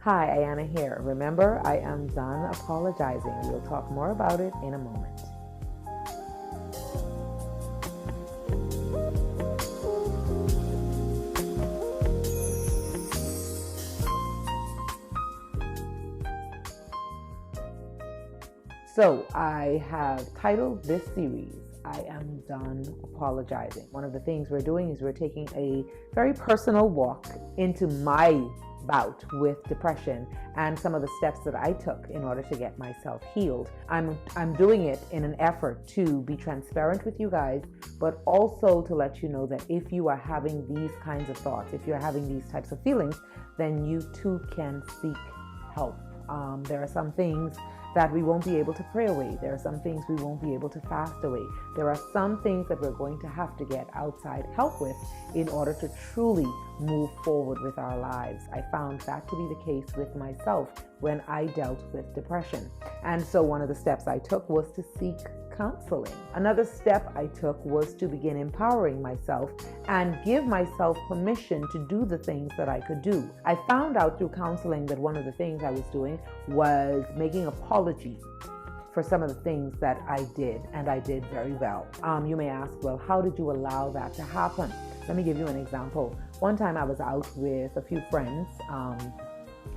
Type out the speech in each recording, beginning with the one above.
Hi, Ayanna here. Remember, I am done apologizing. We'll talk more about it in a moment. So, I have titled this series, I Am Done Apologizing. One of the things we're doing is we're taking a very personal walk into my bout with depression and some of the steps that I took in order to get myself healed. I'm doing it in an effort to be transparent with you guys, but also to let you know that if you are having these kinds of thoughts, if you're having these types of feelings, then you too can seek help. There are some things that we won't be able to pray away. There are some things we won't be able to fast away. There are some things that we're going to have to get outside help with in order to truly move forward with our lives. I found that to be the case with myself when I dealt with depression. And so one of the steps I took was to seek counseling. Another step I took was to begin empowering myself and give myself permission to do the things that I could do. I found out through counseling that one of the things I was doing was making apology for some of the things that I did, and I did very well. You may ask, well, how did you allow that to happen? Let me give you an example. One time I was out with a few friends,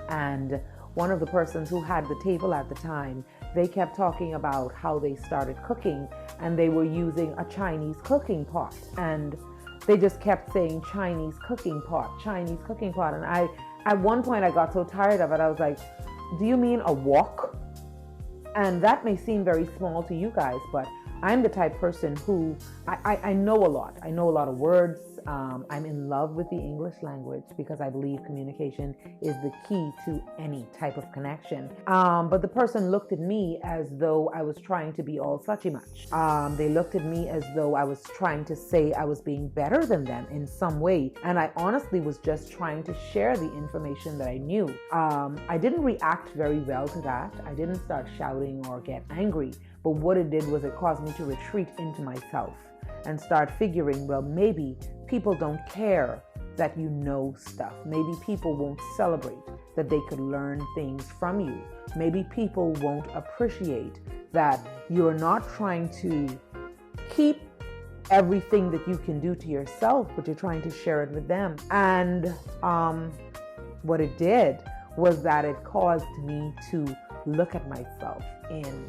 and one of the persons who had the table at the time, they kept talking about how they started cooking and they were using a Chinese cooking pot, and they just kept saying Chinese cooking pot. And at one point I got so tired of it, I was like, do you mean a wok? And that may seem very small to you guys, but I'm the type of person who I know a lot. I know a lot of words. I'm in love with the English language because I believe communication is the key to any type of connection. But the person looked at me as though I was trying to be all suchy much. They looked at me as though I was trying to say I was being better than them in some way. And I honestly was just trying to share the information that I knew. I didn't react very well to that. I didn't start shouting or get angry. But what it did was it caused me to retreat into myself and start figuring, well, maybe people don't care that you know stuff. Maybe people won't celebrate that they could learn things from you. Maybe people won't appreciate that you're not trying to keep everything that you can do to yourself, but you're trying to share it with them. And what it did was that it caused me to look at myself in,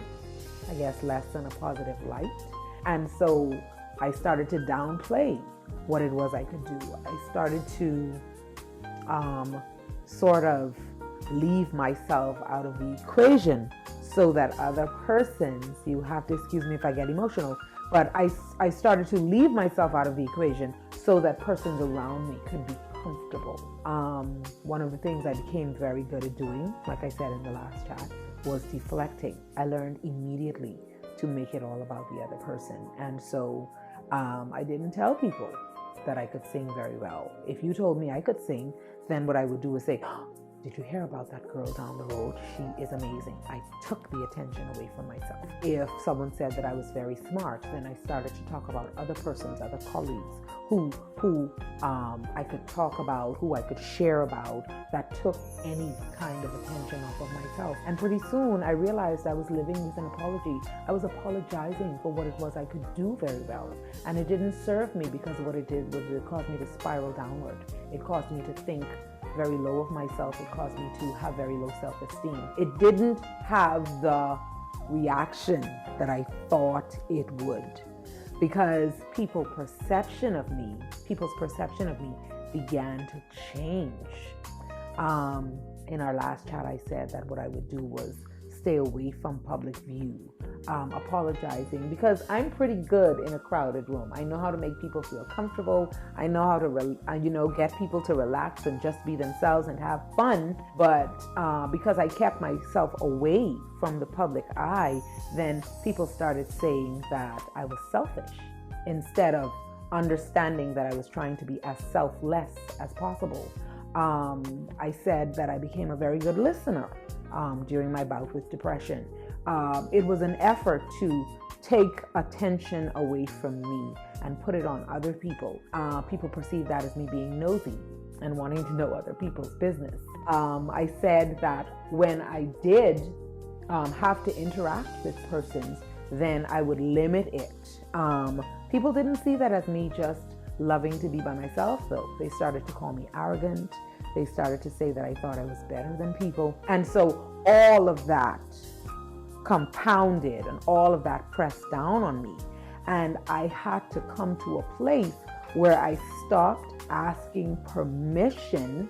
I guess, less than a positive light. And so I started to downplay what it was I could do. I started to sort of leave myself out of the equation so that other persons, you have to excuse me if I get emotional, but I started to leave myself out of the equation so that persons around me could be comfortable. One of the things I became very good at doing, like I said in the last chat, was deflecting. I learned immediately to make it all about the other person. And so I didn't tell people that I could sing very well. If you told me I could sing, then what I would do is say, oh, did you hear about that girl down the road? She is amazing. I took the attention away from myself. If someone said that I was very smart, then I started to talk about other persons, other colleagues who I could talk about, who I could share about, that took any kind of attention off of myself. And pretty soon I realized I was living with an apology. I was apologizing for what it was I could do very well. And it didn't serve me, because what it did was it caused me to spiral downward. It caused me to think very low of myself. It caused me to have very low self-esteem. It didn't have the reaction that I thought it would, because people's perception of me began to change. In our last chat, I said that what I would do was stay away from public view, apologizing, because I'm pretty good in a crowded room. I know how to make people feel comfortable. I know how to, get people to relax and just be themselves and have fun. But because I kept myself away from the public eye, then people started saying that I was selfish, instead of understanding that I was trying to be as selfless as possible. I said that I became a very good listener during my bout with depression. It was an effort to take attention away from me and put it on other people. People perceive that as me being nosy and wanting to know other people's business. I said that when I did have to interact with persons, then I would limit it. People didn't see that as me just loving to be by myself, though. They started to call me arrogant. They started to say that I thought I was better than people. And so all of that compounded and all of that pressed down on me. And I had to come to a place where I stopped asking permission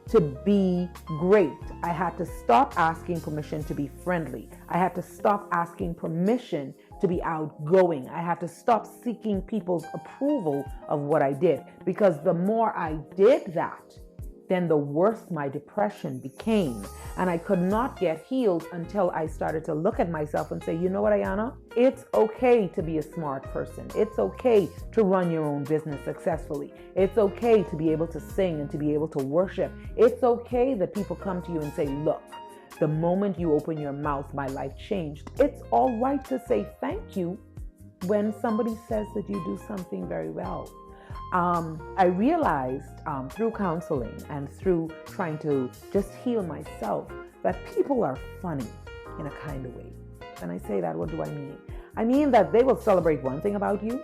to be great. I had to stop asking permission to be friendly. I had to stop asking permission to be outgoing. I had to stop seeking people's approval of what I did, because the more I did that, then the worse my depression became. And I could not get healed until I started to look at myself and say, you know what, Ayanna? It's okay to be a smart person. It's okay to run your own business successfully. It's okay to be able to sing and to be able to worship. It's okay that people come to you and say, look, the moment you open your mouth, my life changed. It's all right to say thank you when somebody says that you do something very well. I realized through counseling and through trying to just heal myself that people are funny in a kind of way. When I say that, what do I mean? I mean that they will celebrate one thing about you,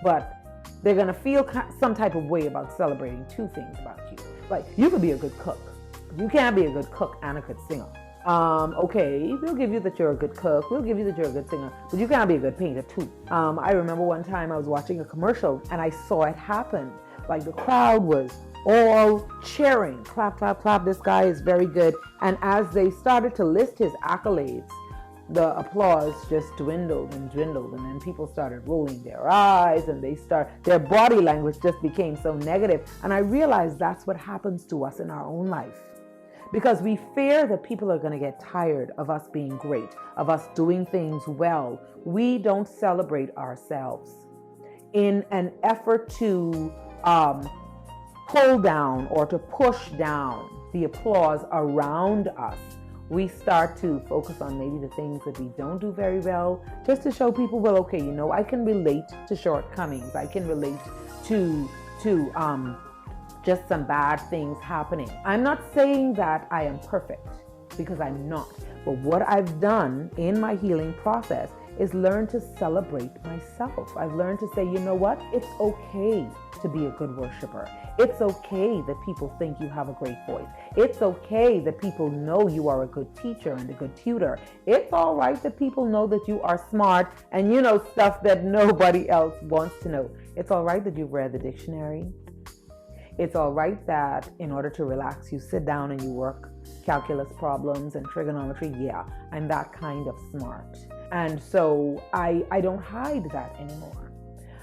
but they're going to feel some type of way about celebrating two things about you. Like, you could be a good cook. You can't be a good cook and a good singer. Okay, we'll give you that you're a good cook. We'll give you that you're a good singer, but you can't be a good painter too. I remember one time I was watching a commercial and I saw it happen. Like, the crowd was all cheering, clap, clap, clap. This guy is very good. And as they started to list his accolades, the applause just dwindled and dwindled. And then people started rolling their eyes and their body language just became so negative. And I realized that's what happens to us in our own life. Because we fear that people are going to get tired of us being great, of us doing things well. We don't celebrate ourselves. In an effort to pull down or to push down the applause around us, we start to focus on maybe the things that we don't do very well, just to show people, well, okay, you know, I can relate to shortcomings. I can relate to just some bad things happening. I'm not saying that I am perfect, because I'm not. But what I've done in my healing process is learn to celebrate myself. I've learned to say, you know what? It's okay to be a good worshiper. It's okay that people think you have a great voice. It's okay that people know you are a good teacher and a good tutor. It's all right that people know that you are smart and you know stuff that nobody else wants to know. It's all right that you've read the dictionary. It's all right that in order to relax, you sit down and you work calculus problems and trigonometry. Yeah, I'm that kind of smart. And so I don't hide that anymore.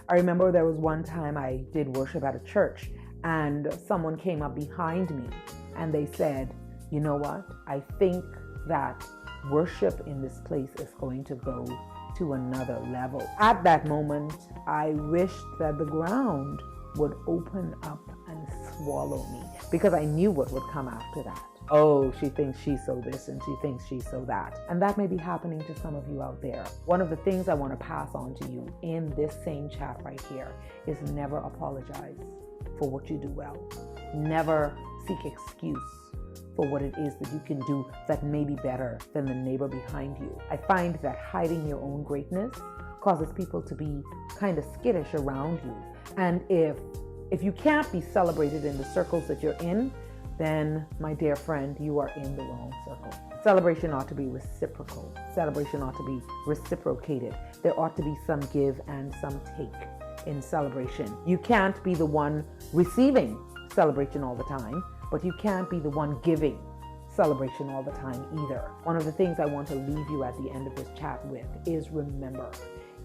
I remember there was one time I did worship at a church and someone came up behind me and they said, you know what? I think that worship in this place is going to go to another level. At that moment, I wished that the ground would open up and swallow me, because I knew what would come after that. Oh, she thinks she's so this and she thinks she's so that. And that may be happening to some of you out there. One of the things I want to pass on to you in this same chat right here is never apologize for what you do well. Never seek excuse for what it is that you can do that may be better than the neighbor behind you. I find that hiding your own greatness causes people to be kind of skittish around you. And if you can't be celebrated in the circles that you're in, then, my dear friend, you are in the wrong circle. Celebration ought to be reciprocal. Celebration ought to be reciprocated. There ought to be some give and some take in celebration. You can't be the one receiving celebration all the time, but you can't be the one giving celebration all the time either. One of the things I want to leave you at the end of this chat with is, remember,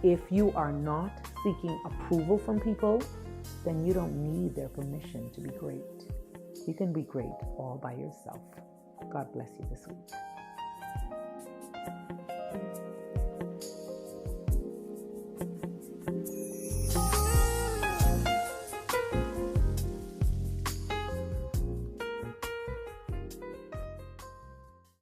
if you are not seeking approval from people, then you don't need their permission to be great. You can be great all by yourself. God bless you this week.